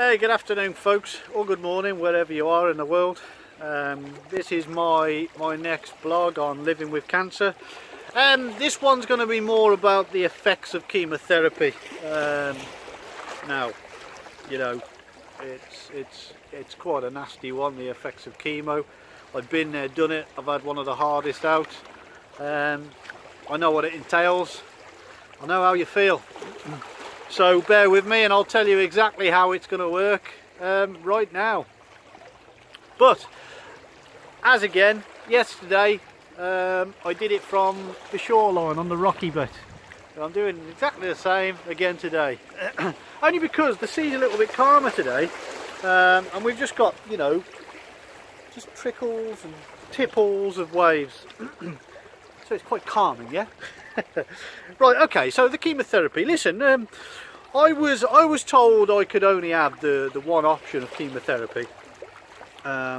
Hey, good afternoon folks, or good morning wherever you are in the world. This is my next blog on living with cancer. This one's going to be more about the effects of chemotherapy. Now, you know, it's quite a nasty one, the effects of chemo. I've been there, done it. I've had one of the hardest out. I know what it entails. I know how you feel. So bear with me and I'll tell you exactly how it's going to work right now. But as again, yesterday I did it from the shoreline on the rocky bit. I'm doing exactly the same again today. Only because the sea's a little bit calmer today, and we've just got, you know, just trickles and tipples of waves. So it's quite calming, yeah? Right, okay, so the chemotherapy. Listen, I was told I could only have the one option of chemotherapy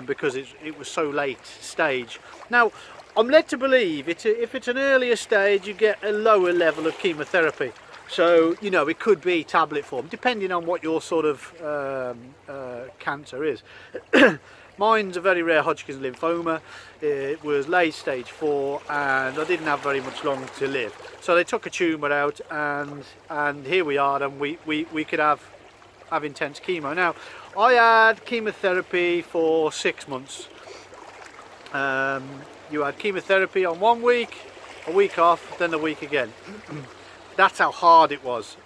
because it was so late stage. Now, I'm led to believe if it's an earlier stage, you get a lower level of chemotherapy. So, you know, it could be tablet form, depending on what your sort of cancer is. Mine's a very rare Hodgkin's lymphoma. It was late stage 4 and I didn't have very much long to live. So they took a tumour out and here we are, and we could have intense chemo. Now, I had chemotherapy for 6 months. You had chemotherapy on 1 week, a week off, then a week again. That's how hard it was.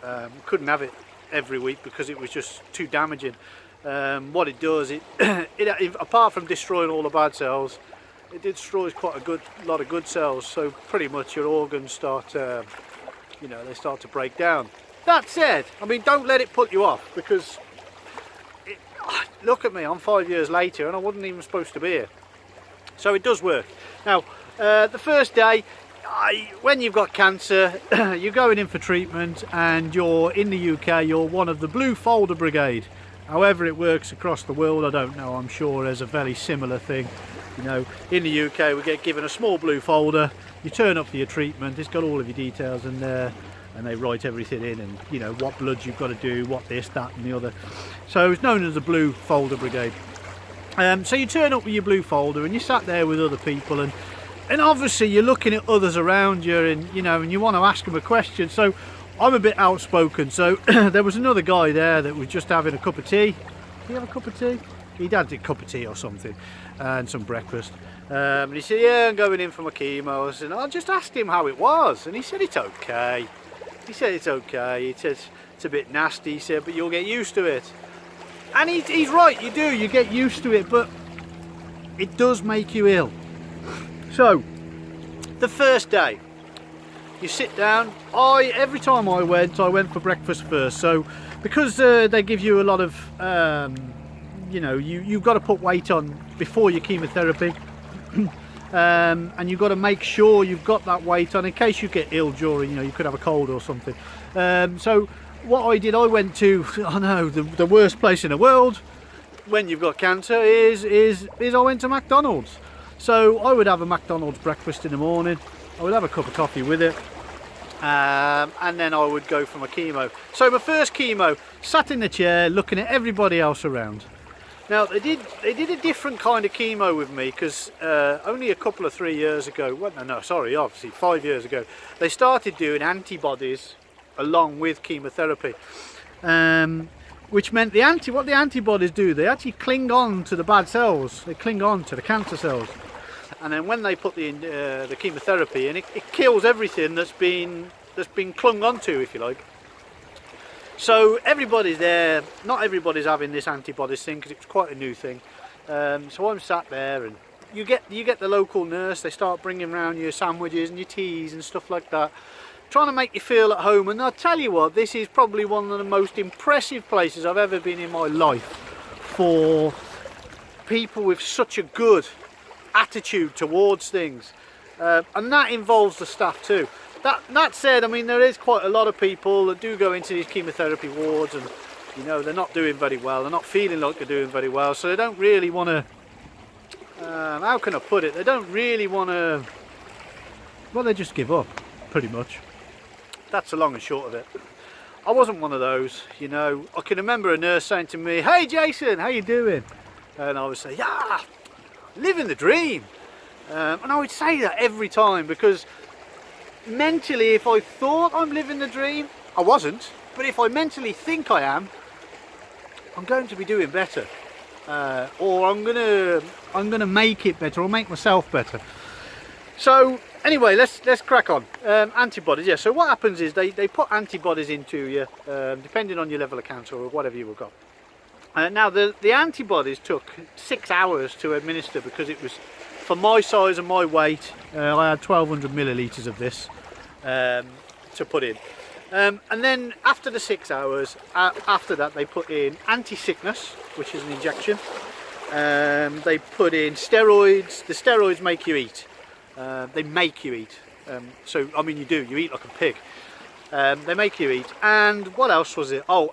Couldn't have it every week because it was just too damaging. What it does, it apart from destroying all the bad cells, it destroys quite a lot of good cells. So pretty much your organs start, you know, they start to break down. That said, I mean, don't let it put you off, because look at me, I'm 5 years later and I wasn't even supposed to be here. So it does work. Now, the first day, when you've got cancer, you're going in for treatment, and you're in the UK, you're one of the blue folder brigade. However it works across the world, I don't know. I'm sure there's a very similar thing. You know, in the UK we get given a small blue folder. You turn up for your treatment. It's got all of your details in there, and they write everything in, and you know what bloods you've got to do, what this, that, and the other. So it's known as the blue folder brigade. So you turn up with your blue folder, and you sat there with other people, and obviously you're looking at others around you, and you know, and you want to ask them a question. So I'm a bit outspoken, so there was another guy there that was just having a cup of tea. Did he have a cup of tea? He'd had a cup of tea or something, and some breakfast. And he said, yeah, I'm going in for my chemo. And I just asked him how it was, and he said, it's okay. He said, it's okay. He said, it's a bit nasty, he said, but you'll get used to it. And he's right, you do, you get used to it, but it does make you ill. So, the first day, you sit down. Every time I went for breakfast first. So because they give you a lot of you know, you've got to put weight on before your chemotherapy. And you've got to make sure you've got that weight on in case you get ill during, you know, you could have a cold or something. So what I did, I went to, I know, the worst place in the world when you've got cancer is I went to McDonald's. So I would have a McDonald's breakfast in the morning. I would have a cup of coffee with it, and then I would go for my chemo. So my first chemo, sat in the chair looking at everybody else around. Now they did a different kind of chemo with me, because only a couple of 3 years ago, well, no, sorry, obviously 5 years ago, they started doing antibodies along with chemotherapy, which meant what the antibodies do, they actually cling on to the bad cells, they cling on to the cancer cells. And then when they put the chemotherapy in, it kills everything that's been clung onto, if you like. So everybody's there. Not everybody's having this antibodies thing, because it's quite a new thing. So I'm sat there, and you get the local nurse. They start bringing around your sandwiches and your teas and stuff like that, trying to make you feel at home. And I'll tell you what, this is probably one of the most impressive places I've ever been in my life for people with such a good attitude towards things, and that involves the staff too. That said, I mean, there is quite a lot of people that do go into these chemotherapy wards, and you know, they're not doing very well, they're not feeling like they're doing very well, so they don't really want to, how can I put it, they don't really want to, well, they just give up, pretty much. That's the long and short of it. I wasn't one of those, you know. I can remember a nurse saying to me, "Hey Jason, how you doing?" And I would say, "Yeah, living the dream." And I would say that every time, because mentally, if I thought I'm living the dream, I wasn't. But if I mentally think I am, I'm going to be doing better, or I'm gonna make it better, or make myself better. So anyway, let's crack on. Antibodies, yeah. So what happens is they put antibodies into you, depending on your level of cancer or whatever you've got. Now the antibodies took 6 hours to administer, because it was, for my size and my weight, I had 1200 millilitres of this to put in. And then after the 6 hours, after that they put in anti-sickness, which is an injection. They put in steroids. The steroids make you eat. They make you eat. So I mean, you eat like a pig. They make you eat. And what else was it? Oh,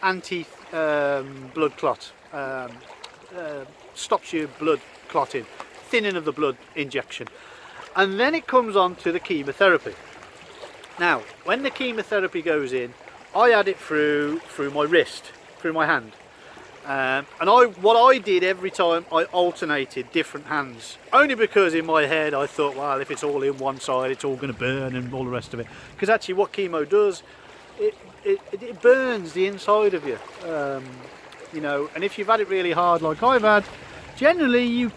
anti blood clot. Stops your blood clotting, thinning of the blood injection. And then it comes on to the chemotherapy. Now, when the chemotherapy goes in, I had it through my wrist, through my hand. And what I did every time, I alternated different hands. Only because in my head I thought, well, if it's all in one side, it's all going to burn and all the rest of it. Because actually what chemo does, it burns the inside of you. You know, and if you've had it really hard like I've had, generally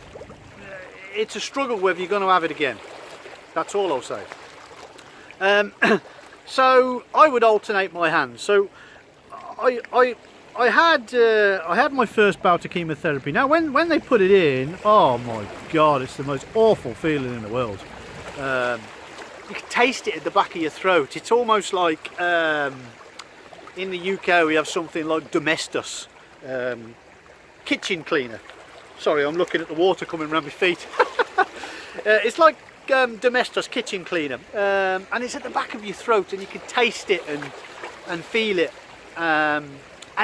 it's a struggle whether you're going to have it again. That's all I'll say. So I would alternate my hands. So I had my first bout of chemotherapy. Now when they put it in, oh my god, it's the most awful feeling in the world. You can taste it at the back of your throat. It's almost like in the UK we have something like Domestos, kitchen cleaner. Sorry, I'm looking at the water coming around my feet. It's like Domestos kitchen cleaner, and it's at the back of your throat, and you can taste it and feel it, and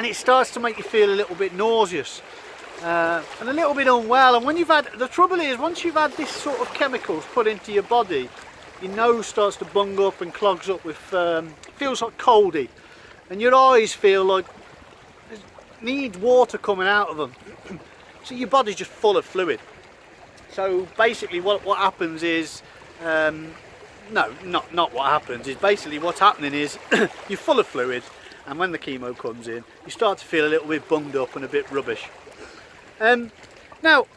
it starts to make you feel a little bit nauseous and a little bit unwell. And when you've had, the trouble is, once you've had this sort of chemicals put into your body, your nose starts to bung up and clogs up with feels like coldy, and your eyes feel like need water coming out of them. So your body's just full of fluid. So basically what happens is, no, not what happens, is basically what's happening is you're full of fluid, and when the chemo comes in, you start to feel a little bit bunged up and a bit rubbish. Now,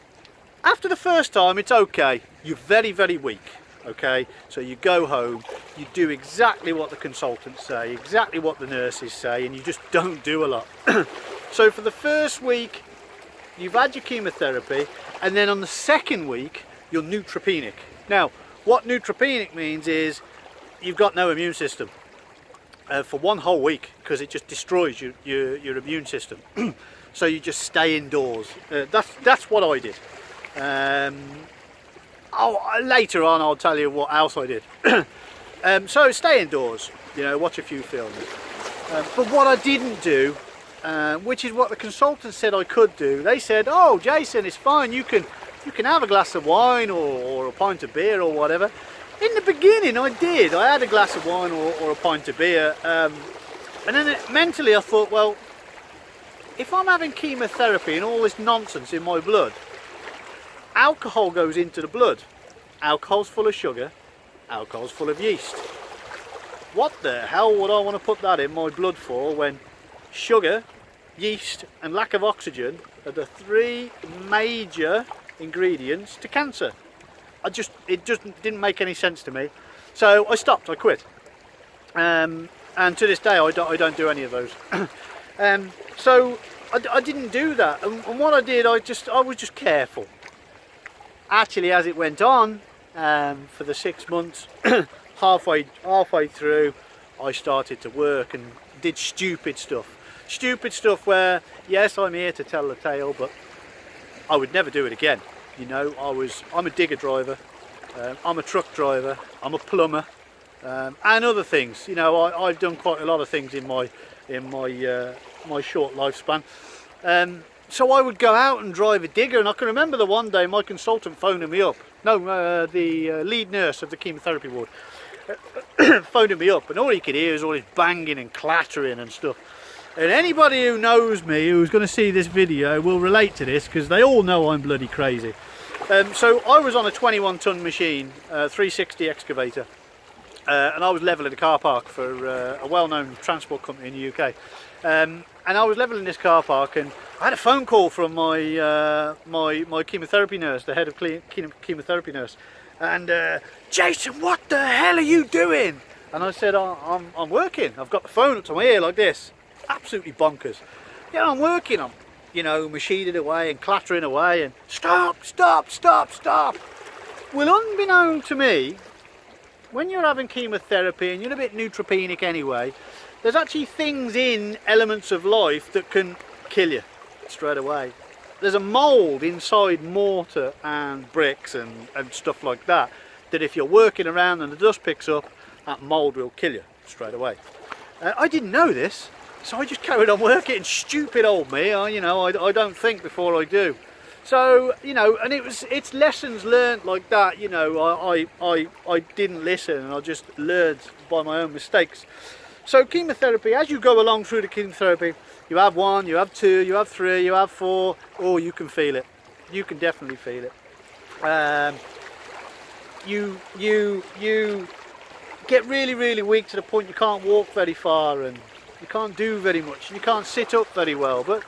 after the first time, it's okay. You're very, very weak, okay? So you go home, you do exactly what the consultants say, exactly what the nurses say, and you just don't do a lot. So for the first week, you've had your chemotherapy, and then on the second week, you're neutropenic. Now, what neutropenic means is you've got no immune system for one whole week, because it just destroys your immune system. So you just stay indoors. That's what I did. Later on, I'll tell you what else I did. So stay indoors, you know, watch a few films. But what I didn't do, which is what the consultant said I could do, they said, "Oh, Jason, it's fine. You can have a glass of wine or a pint of beer or whatever." In the beginning, I did. I had a glass of wine or a pint of beer, and then mentally I thought, well, if I'm having chemotherapy and all this nonsense in my blood, alcohol goes into the blood. Alcohol's full of sugar. Alcohol's full of yeast. What the hell would I want to put that in my blood for when sugar, yeast and lack of oxygen are the three major ingredients to cancer? It just didn't make any sense to me. So I stopped, I quit. And to this day I don't do any of those. So I didn't do that. And what I did, I was just careful. Actually, as it went on, for the 6 months, halfway through, I started to work and did stupid stuff where, yes, I'm here to tell the tale, but I would never do it again. You know, I'm a digger driver, I'm a truck driver, I'm a plumber, and other things. You know, I've done quite a lot of things in my short lifespan. So I would go out and drive a digger, and I can remember the one day my consultant phoning me up, the lead nurse of the chemotherapy ward, phoning me up, and all you could hear is all this banging and clattering and stuff. And anybody who knows me, who's going to see this video, will relate to this, because they all know I'm bloody crazy. So I was on a 21-ton machine, 360 excavator, and I was levelling a car park for a well-known transport company in the UK. And I was levelling this car park, and I had a phone call from my my chemotherapy nurse, the head of chemotherapy nurse, and Jason, what the hell are you doing? And I said, I'm working. I've got the phone up to my ear like this. Absolutely bonkers. Yeah, I'm working. I'm, you know, machining away and clattering away, and stop, stop, stop, stop. Well, unbeknown to me, when you're having chemotherapy and you're a bit neutropenic anyway, there's actually things in elements of life that can kill you straight away. There's a mould inside mortar and bricks and stuff like that, that if you're working around and the dust picks up, that mould will kill you straight away. I didn't know this, so I just carried on working. Stupid old me, you know, I don't think before I do. So, you know, and it's lessons learned like that. You know, I didn't listen, and I just learned by my own mistakes. So chemotherapy, as you go along through the chemotherapy, you have 1, you have 2, you have 3, you have 4. Oh, you can feel it. You can definitely feel it. You get really, really weak to the point you can't walk very far, and you can't do very much, and you can't sit up very well. But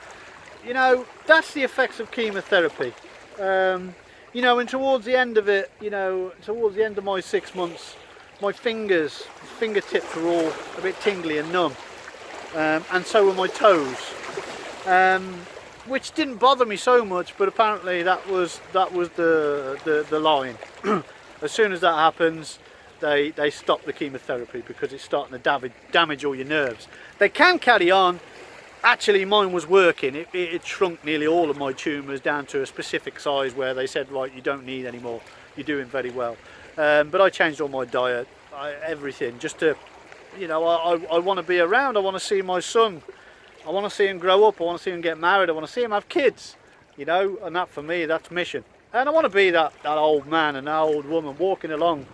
you know, that's the effects of chemotherapy. You know, and towards the end of it, you know, towards the end of my 6 months, my fingertips were all a bit tingly and numb, and so were my toes, which didn't bother me so much, but apparently that was the line. As soon as that happens, they stop the chemotherapy, because it's starting to damage all your nerves. They can carry on. Actually, mine was working. It shrunk nearly all of my tumours down to a specific size where they said, right, you don't need any more, you're doing very well. But I changed all my diet, everything, just to, you know, I want to be around. I want to see my son. I want to see him grow up. I want to see him get married. I want to see him have kids, you know, and that for me, that's mission. And I want to be that old man and that old woman walking along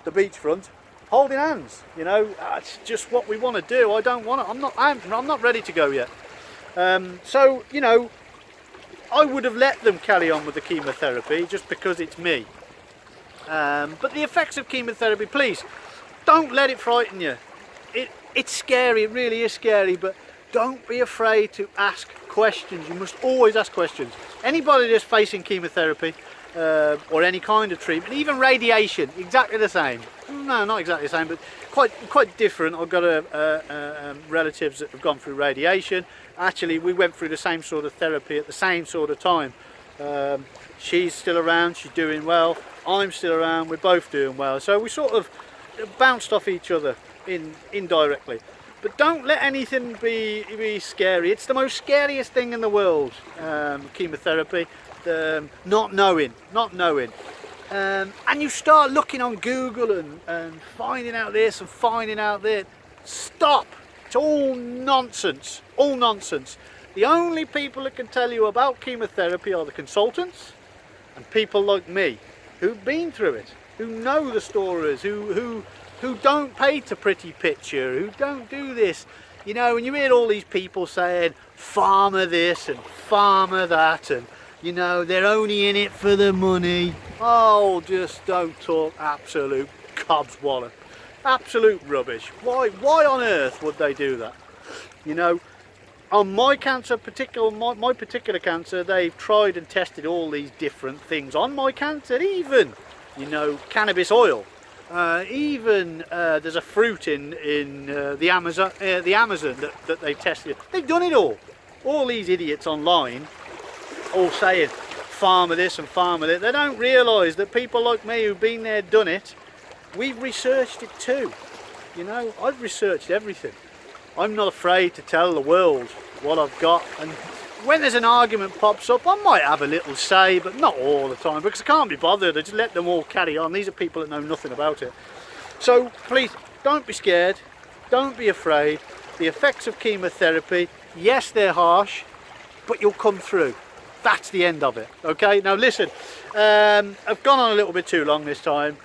the beachfront, holding hands. You know, that's just what we want to do. I don't want to. I'm not ready to go yet. So, you know, I would have let them carry on with the chemotherapy just because it's me. But the effects of chemotherapy, please, don't let it frighten you. It's scary, it really is scary, but don't be afraid to ask questions. You must always ask questions. Anybody that's facing chemotherapy or any kind of treatment, even radiation, exactly the same. No, not exactly the same, but quite different. I've got relatives that have gone through radiation. Actually, we went through the same sort of therapy at the same sort of time. She's still around, she's doing well. I'm still around, we're both doing well. So we sort of bounced off each other indirectly. But don't let anything be scary. It's the most scariest thing in the world, chemotherapy. Not knowing. And you start looking on Google and finding out this and finding out that. Stop. It's all nonsense. All nonsense. The only people that can tell you about chemotherapy are the consultants and people like me who've been through it, who know the stories, who don't paint a pretty picture, who don't do this. You know, when you hear all these people saying farmer this and farmer that, and you know, they're only in it for the money. Oh, just don't talk absolute cobswallop. Absolute rubbish. Why on earth would they do that? You know, on my cancer, my particular cancer, they've tried and tested all these different things on my cancer, even, you know, cannabis oil. Even there's a fruit in the Amazon that they've tested. They've done it all. All these idiots online, all saying farmer this and farmer that. They don't realise that people like me who've been there, done it, we've researched it too. You know, I've researched everything. I'm not afraid to tell the world what I've got, and when there's an argument pops up, I might have a little say, but not all the time, because I can't be bothered. I just let them all carry on. These are people that know nothing about it. So please, don't be scared, don't be afraid. The effects of chemotherapy, yes, they're harsh, but you'll come through. That's the end of it. Okay, now listen, I've gone on a little bit too long this time.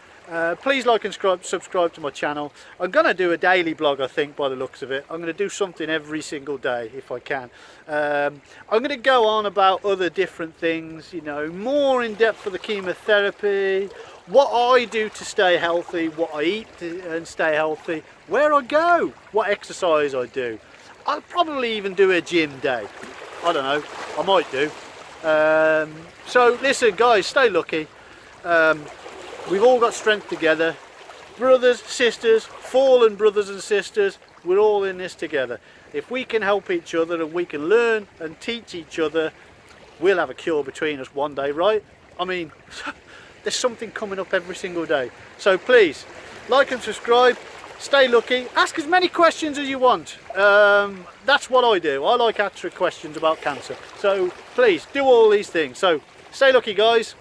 Please like and subscribe to my channel. I'm going to do a daily blog, I think, by the looks of it. I'm going to do something every single day if I can. I'm going to go on about other different things, you know, more in depth for the chemotherapy, what I do to stay healthy, what I eat and stay healthy, where I go, what exercise I do. I'll probably even do a gym day. I don't know, I might do. So listen guys, stay lucky. We've all got strength together. Brothers, sisters, fallen brothers and sisters, we're all in this together. If we can help each other and we can learn and teach each other, we'll have a cure between us one day, right? I mean, there's something coming up every single day. So please, like and subscribe, stay lucky, ask as many questions as you want. That's what I do. I like answering questions about cancer. So please, do all these things. So stay lucky guys.